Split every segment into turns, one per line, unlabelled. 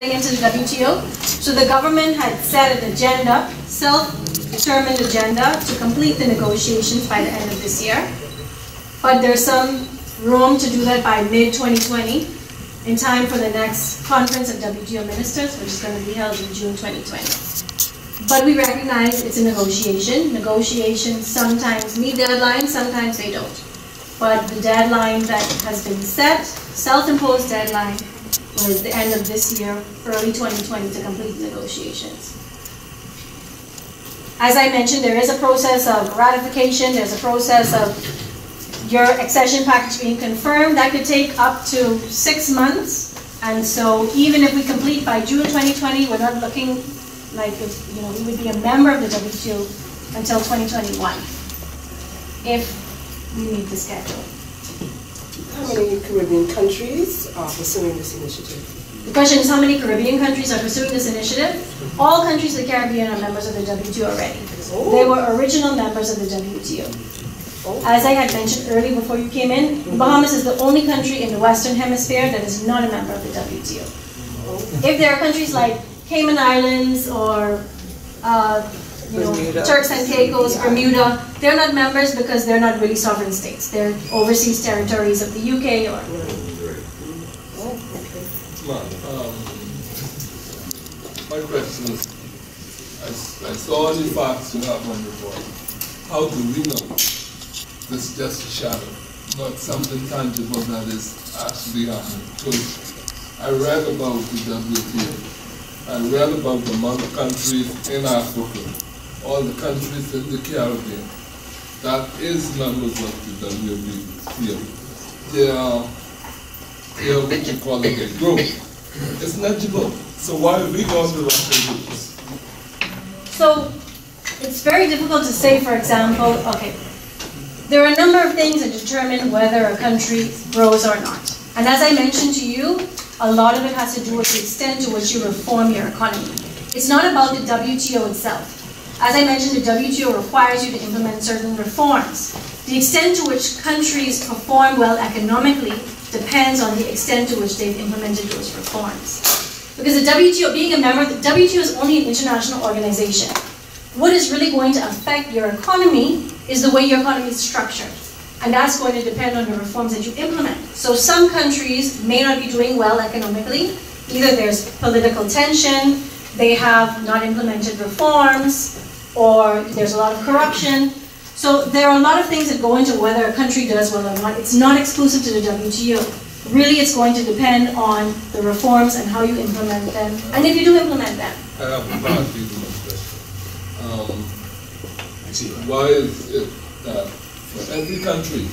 into the WTO. So the government had set an agenda, self-determined agenda, to complete the negotiations by the end of this year. But there's some room to do that by mid-2020, in time for the next conference of WTO ministers, which is going to be held in June 2020. But we recognize it's a negotiation. Negotiations sometimes meet deadlines, sometimes they don't. But the deadline that has been set, self-imposed deadline, was the end of this year, early 2020, to complete the negotiations. As I mentioned, there is a process of ratification, there's a process of your accession package being confirmed. That could take up to 6 months. And so even if we complete by June 2020, we're not looking like we would be a member of the WTO until 2021, if we meet the schedule.
How many Caribbean countries are pursuing this initiative?
The question is, how many Caribbean countries are pursuing this initiative? All countries in the Caribbean are members of the WTO already.
Oh.
They were original members of the WTO.
Oh.
As I had mentioned earlier before you came in, the Bahamas is the only country in the Western Hemisphere that is not a member of the WTO.
Oh.
If there are countries like Cayman Islands or Turks and Caicos, Bermuda, they're not members because they're not really sovereign states. They're overseas territories of the UK or...
My question is, I saw the facts you have on the board. How do we know this is just a shadow, not something tangible that is actually happening? Because I read about the WTO. I read about the amount of countries in Africa, all the countries in the Caribbean, that is members of the WTO. They are what you call it, a group. It's negligible. So why are we going to Russia with this?
So it's very difficult to say, for example, okay, there are a number of things that determine whether a country grows or not. And as I mentioned to you, a lot of it has to do with the extent to which you reform your economy. It's not about the WTO itself. As I mentioned, the WTO requires you to implement certain reforms. The extent to which countries perform well economically depends on the extent to which they've implemented those reforms. Because the WTO, being a member, the WTO is only an international organization. What is really going to affect your economy is the way your economy is structured. And that's going to depend on the reforms that you implement. So some countries may not be doing well economically. Either there's political tension, they have not implemented reforms, or there's a lot of corruption. So there are a lot of things that go into whether a country does well or not. It's not exclusive to the WTO. Really, it's going to depend on the reforms and how you implement them, and if you do implement them.
I have a question. Why is it that for every country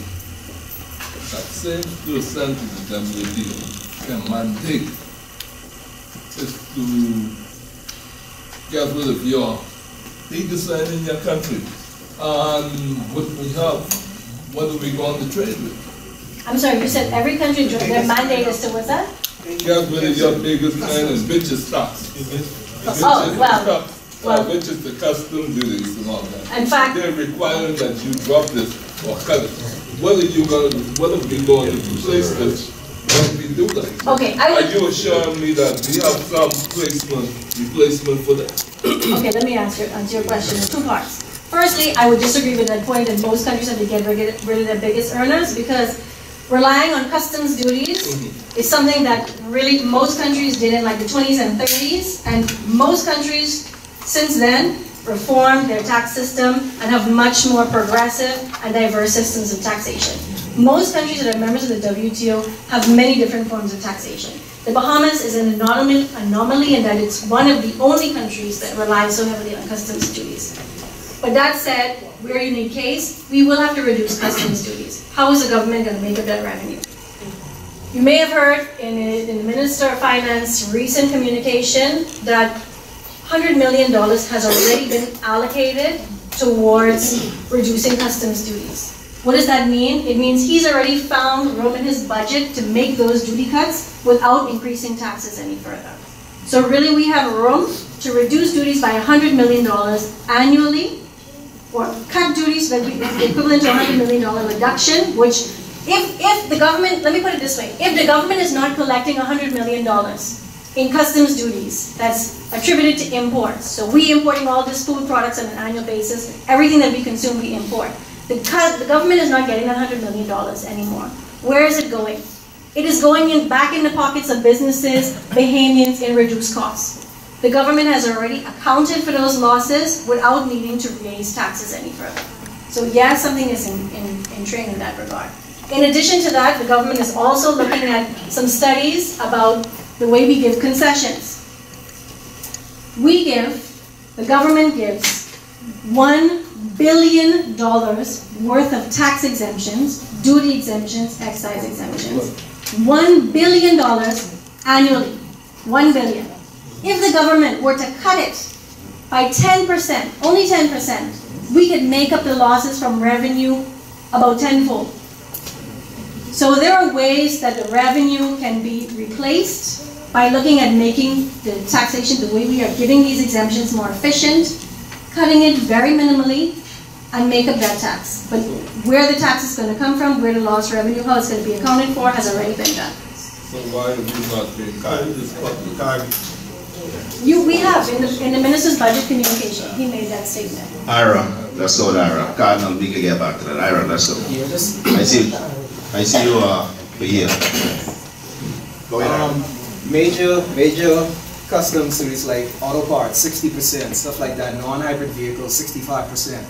that seems to assent to the WTO can mandate is to get rid of your design in your country? And what we have, what are we going to trade with?
I'm sorry, you said every country, their mandate is to what's that?
Get rid of your biggest kind and richest stocks. Which is the custom duties and all that.
In fact,
they're requiring that you drop this or cut it. What are we going to replace this when we do that?
Okay,
are you assuring me that we have some replacement for that?
Okay, let me answer your question in two parts. Firstly, I would disagree with that point that most countries have to get rid of their biggest earners, because relying on customs duties is something that really most countries did in like the 20s and 30s, and most countries since then reformed their tax system and have much more progressive and diverse systems of taxation. Most countries that are members of the WTO have many different forms of taxation. The Bahamas is an anomaly in that it's one of the only countries that relies so heavily on customs duties. But that said, we're a unique case. We will have to reduce customs duties. How is the government going to make up that revenue? You may have heard in the Minister of Finance recent communication that $100 million has already been allocated towards reducing customs duties. What does that mean? It means he's already found room in his budget to make those duty cuts without increasing taxes any further. So really we have room to reduce duties by $100 million annually, or cut duties that would be equivalent to a $100 million reduction, which if the government, let me put it this way, if the government is not collecting $100 million in customs duties that's attributed to imports. So we importing all these food products on an annual basis. Everything that we consume, we import. The government is not getting that $100 million anymore. Where is it going? It is going back in the pockets of businesses, Bahamians, in reduced costs. The government has already accounted for those losses without needing to raise taxes any further. So yes, something is in train in that regard. In addition to that, the government is also looking at some studies about the way we give concessions. The government gives $1 billion worth of tax exemptions, duty exemptions, excise exemptions, $1 billion annually, $1 billion. If the government were to cut it by 10%, only 10%, we could make up the losses from revenue about tenfold. So there are ways that the revenue can be replaced by looking at making the taxation, the way we are giving these exemptions, more efficient, cutting it very minimally, and make up that tax. But where the tax is going to come from, where the lost revenue, how it's going to be accounted for, has already been done.
So why have you not been this public?
We have, in the Minister's budget communication, he made that statement.
Ira, let's go to Ira. Cardinal, we can get back to that. Ira, let's go. I see you for here. Go ahead.
Major customs duties like auto parts, 60%, stuff like that. Non-hybrid vehicles, 65%.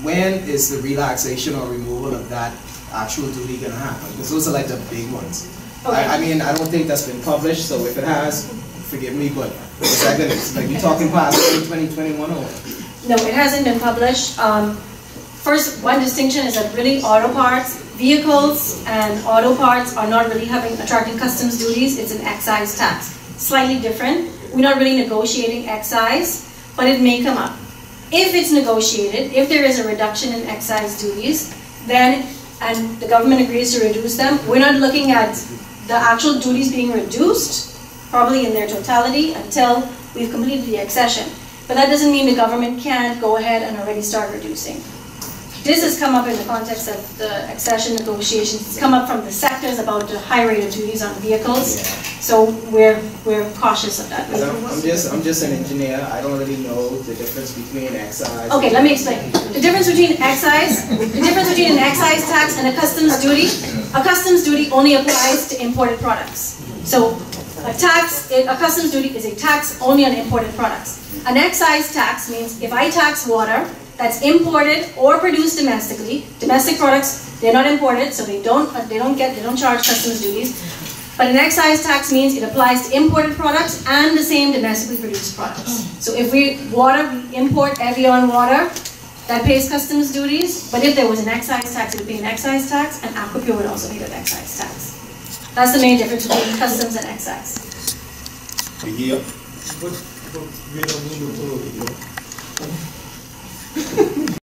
When is the relaxation or removal of that actual duty going to happen? Because those are like the big ones. Okay. I mean, I don't think that's been published, so if it has, forgive me, but is that going to, like, you're talking past 2021 or?
No, it hasn't been published. First, one distinction is that really auto parts, vehicles and auto parts are not really attracting customs duties. It's an excise tax. Slightly different. We're not really negotiating excise, but it may come up. If it's negotiated, if there is a reduction in excise duties, then, and the government agrees to reduce them, we're not looking at the actual duties being reduced, probably in their totality, until we've completed the accession. But that doesn't mean the government can't go ahead and already start reducing. This has come up in the context of the accession negotiations. It's come up from the sectors about the high rate of duties on vehicles. So we're cautious of that.
I'm just an engineer. I don't really know the difference between excise.
Okay, let me explain. The difference between an excise tax and a customs duty only applies to imported products. So a customs duty is a tax only on imported products. An excise tax means if I tax water that's imported or produced domestically, domestic products, they're not imported, so they don't charge customs duties. But an excise tax means it applies to imported products and the same domestically produced products. So if we import Evian water, that pays customs duties, but if there was an excise tax, it would be an excise tax, and Aquapure would also pay an excise tax. That's the main difference between customs and excise.